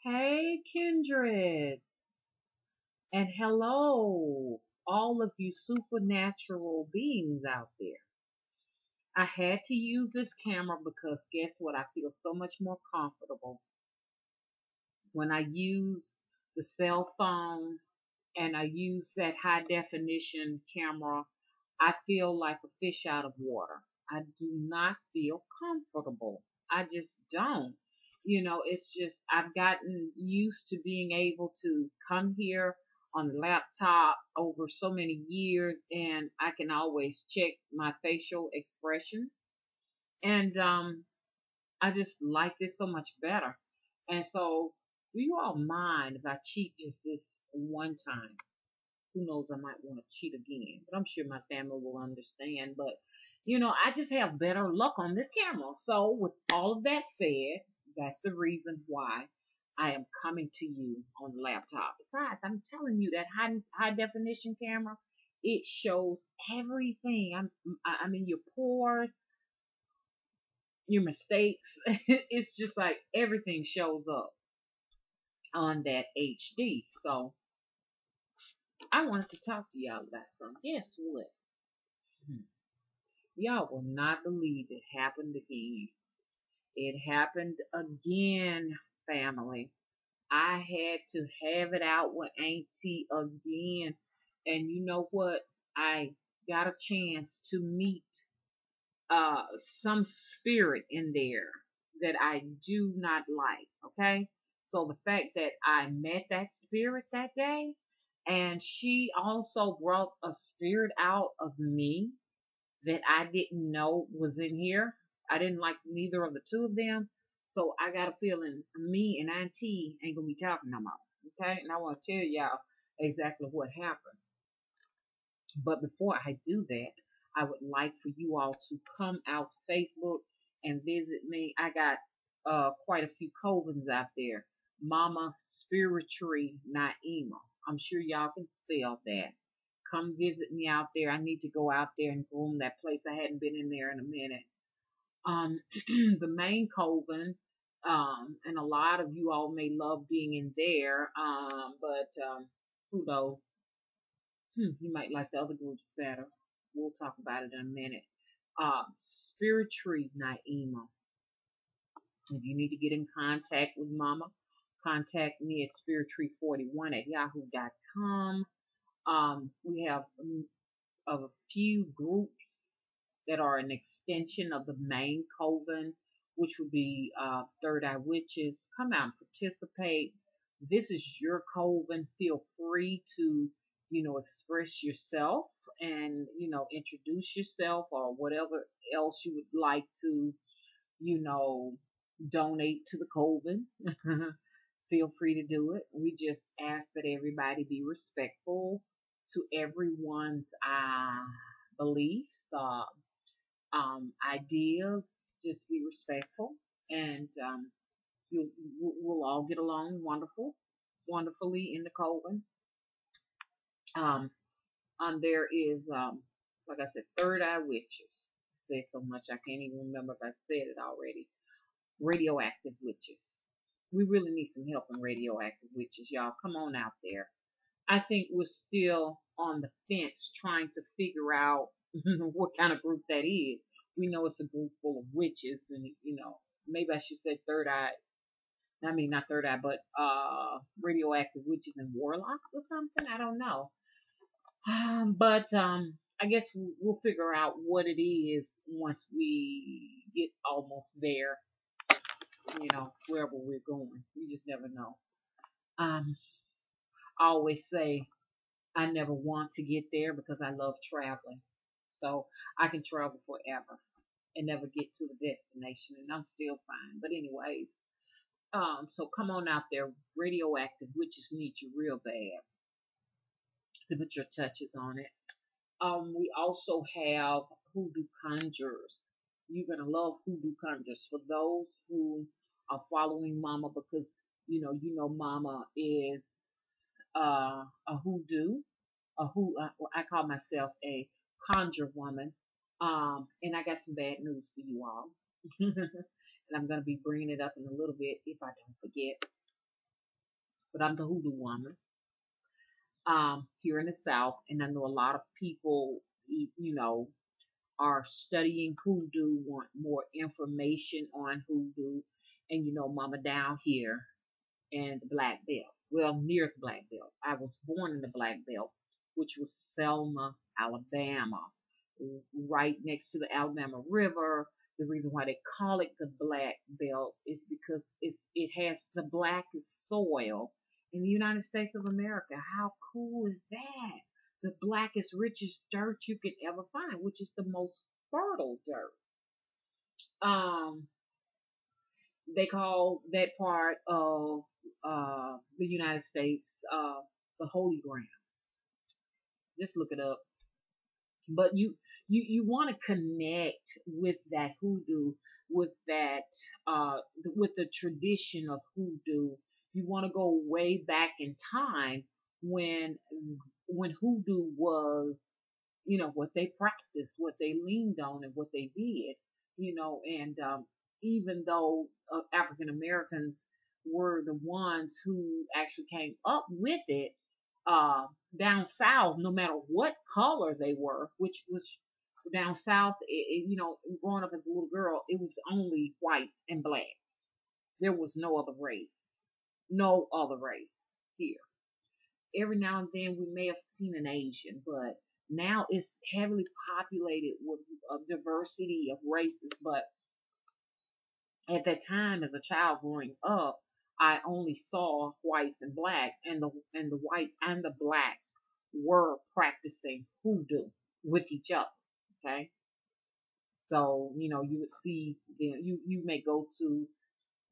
Hey, kindreds, and hello, all of you supernatural beings out there. I had to use this camera because guess what? I feel so much more comfortable when I use the cell phone and I use that high definition camera. I feel like a fish out of water. I do not feel comfortable. I just don't. It's just I've gotten used to being able to come here on the laptop over so many years and I can always check my facial expressions. And I just like this so much better. And so, do you all mind if I cheat just this one time? Who knows, I might want to cheat again, but I'm sure my family will understand. But I just have better luck on this camera. So, with all of that said, that's the reason why I am coming to you on the laptop. Besides, I'm telling you that high definition camera, it shows everything. I mean your pores, your mistakes. It's just like everything shows up on that HD. So I wanted to talk to y'all about something. Guess what? Hmm. Y'all will not believe it happened again. It happened again, family. I had to have it out with Auntie again. And you know what? I got a chance to meet some spirit in there that I do not like. Okay. So the fact that I met that spirit that day, and she also brought a spirit out of me that I didn't know was in here. I didn't like neither of the two of them. So I got a feeling me and Auntie ain't gonna be talking no more. Okay. And I want to tell y'all exactly what happened. But before I do that, I would like for you all to come out to Facebook and visit me. I got quite a few covens out there. Mama Spirituary Naima. I'm sure y'all can spell that. Come visit me out there. I need to go out there and groom that place. I hadn't been in there in a minute. The main coven, and a lot of you all may love being in there, but who knows? You might like the other groups better. We'll talk about it in a minute. Spirit Tree Naima. If you need to get in contact with Mama, contact me at spirittree41 at yahoo.com. We have a few groups that are an extension of the main coven, which would be Third Eye Witches. Come out and participate. This is your coven. Feel free to, express yourself and, introduce yourself or whatever else you would like to, you know, donate to the coven. Feel free to do it. We just ask that everybody be respectful to everyone's beliefs, ideas. Just be respectful, and we'll all get along wonderfully in the coven. Um, there is, like I said, Third Eye Witches. I say so much I can't even remember if I said it already. Radioactive Witches. We really need some help in radioactive witches, y'all. Come on out there. I think we're still on the fence trying to figure out what kind of group that is. We know it's a group full of witches, and maybe I should say third eye. I mean, not third eye, but radioactive witches and warlocks or something. I don't know. But I guess we'll figure out what it is once we get almost there. Wherever we're going, you just never know. Um, I always say I never want to get there because I love traveling. So I can travel forever and never get to the destination and I'm still fine. But anyways, so come on out there. Radioactive witches need you real bad to put your touches on it. We also have hoodoo conjurers. You're gonna love hoodoo conjurers for those who are following Mama because Mama is a hoodoo, I call myself a conjure woman. And I got some bad news for you all, and I'm gonna be bringing it up in a little bit if I don't forget. but I'm the hoodoo woman here in the South, and I know a lot of people, you know, are studying hoodoo, want more information on hoodoo, and you know, Mama down here in the Black Belt, well, near the Black Belt. I was born in the Black Belt, which was Selma, Alabama, right next to the Alabama River. The reason why they call it the Black Belt is because it has the blackest soil in the United States of America. How cool is that? The blackest, richest dirt you could ever find, which is the most fertile dirt. Um, they call that part of the United States the Holy Grounds. Just look it up. But you want to connect with that hoodoo, with that with the tradition of hoodoo. You want to go way back in time when hoodoo was, you know, what they practiced, what they leaned on, and what they did, you know. And even though African Americans were the ones who actually came up with it, uh, down south, no matter what color they were, which was down south, you know, growing up as a little girl, it was only whites and blacks. There was no other race, no other race here. Every now and then we may have seen an Asian, but now it's heavily populated with a diversity of races. But at that time, as a child growing up, I only saw whites and blacks, and the whites and the blacks were practicing hoodoo with each other. Okay, so you know you would see you may go to,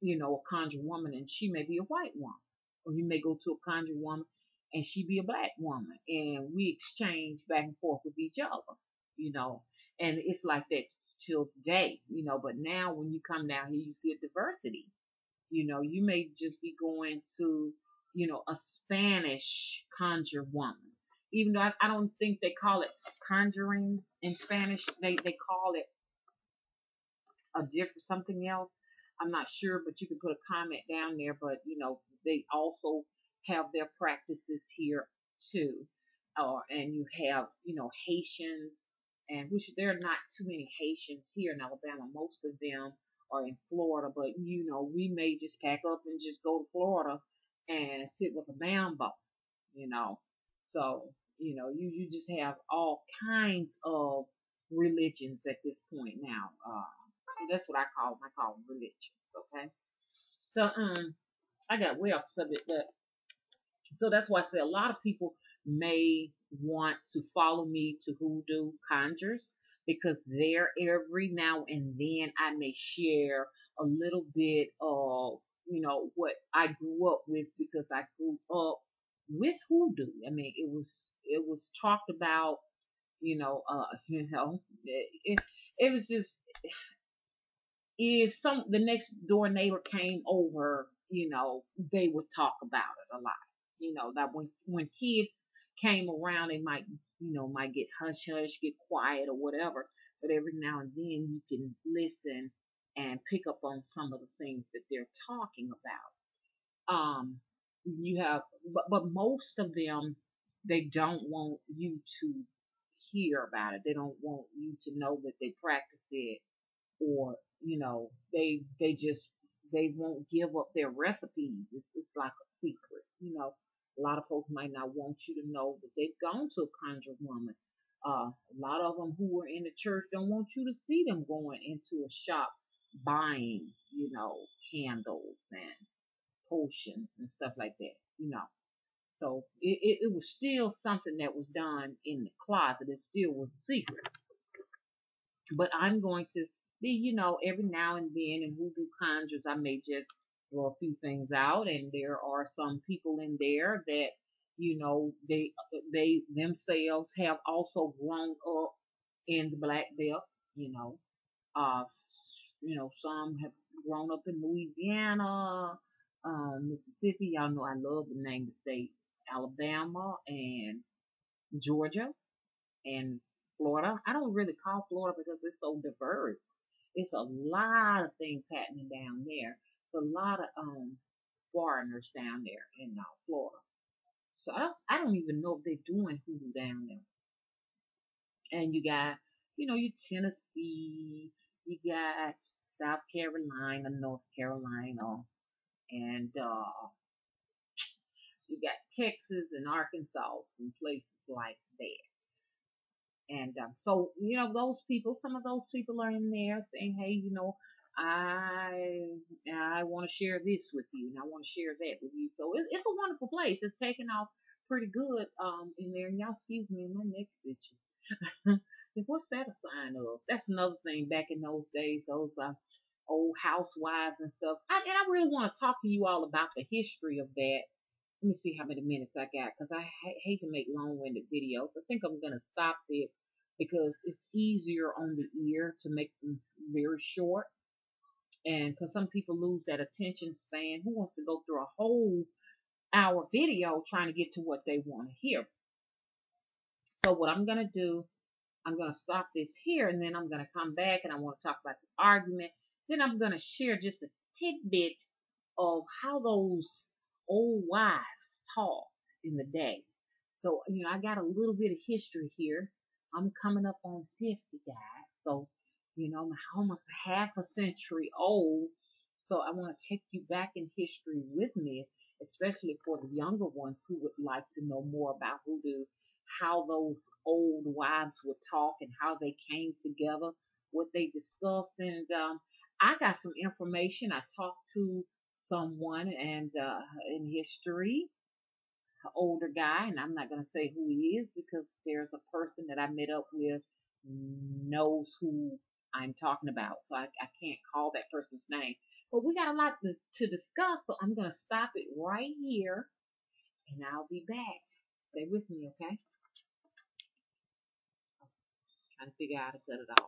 you know, a conjure woman and she may be a white woman, or you may go to a conjure woman and she be a black woman, and we exchange back and forth with each other, you know. And it's like that till today, you know. But now when you come down here, you see a diversity. You know, you may just be going to, you know, a Spanish conjure woman. Even though I don't think they call it conjuring in Spanish, they call it a different something else. I'm not sure, but you can put a comment down there. But you know, they also have their practices here too, and you have, you know, Haitians, and which there are not too many Haitians here in Alabama. Most of them are in Florida, but you know, we may just pack up and just go to Florida and sit with a bambo, you know. So you know, you just have all kinds of religions at this point now. So that's what I call them religions. Okay. So I got way off the subject, but so that's why I say a lot of people may want to follow me to Hoodoo Conjures, because there every now and then I may share a little bit of, you know, what I grew up with, because I grew up with hoodoo. I mean, it was talked about, you know, you know, it was just, if some the next door neighbor came over, you know, they would talk about it a lot. You know, that when kids came around, they might, you know, might get hush hush, get quiet or whatever. But every now and then you can listen and pick up on some of the things that they're talking about. You have, but most of them, they don't want you to hear about it. They don't want you to know that they practice it, or you know, they just they won't give up their recipes. It's like a secret, you know. A lot of folks might not want you to know that they've gone to a conjure woman. A lot of them who are in the church don't want you to see them going into a shop buying, you know, candles and potions and stuff like that, you know. So it was still something that was done in the closet. It still was a secret. But I'm going to be, you know, every now and then in Voodoo Conjures, I may just throw a few things out, and there are some people in there that, you know, they themselves have also grown up in the Black Belt, you know. You know, some have grown up in Louisiana, Mississippi. Y'all know I love the name states, Alabama and Georgia and Florida. I don't really call Florida because it's so diverse. It's a lot of things happening down there. It's a lot of foreigners down there in Florida. So I don't even know if they're doing hoodoo down there. And you got, your Tennessee, you got South Carolina, North Carolina, and you got Texas and Arkansas and places like that. And so, those people, some of those people are in there saying, hey, I want to share this with you, and I want to share that with you. So it's a wonderful place. It's taken off pretty good in there. And y'all, excuse me, my neck's itching. What's that a sign of? That's another thing. Back in those days, those old housewives and stuff. And I really want to talk to you all about the history of that. Let me see how many minutes I got, because I hate to make long-winded videos. I think I'm going to stop this because it's easier on the ear to make them very short. And because some people lose that attention span, who wants to go through a whole hour video trying to get to what they want to hear? So what I'm going to do, I'm going to stop this here, and then I'm going to come back, and I want to talk about the argument. Then I'm going to share just a tidbit of how those old wives talked in the day. So, I got a little bit of history here. I'm coming up on 50, guys. So, I'm almost half a century old. So I want to take you back in history with me, especially for the younger ones who would like to know more about hoodoo, how those old wives would talk and how they came together, what they discussed. And I got some information. I talked to someone and in history, an older guy, and I'm not going to say who he is because there's a person that I met up with knows who I'm talking about. So I can't call that person's name. But we got a lot to discuss, so I'm going to stop it right here, and I'll be back. Stay with me, okay? Trying to figure out how to cut it off.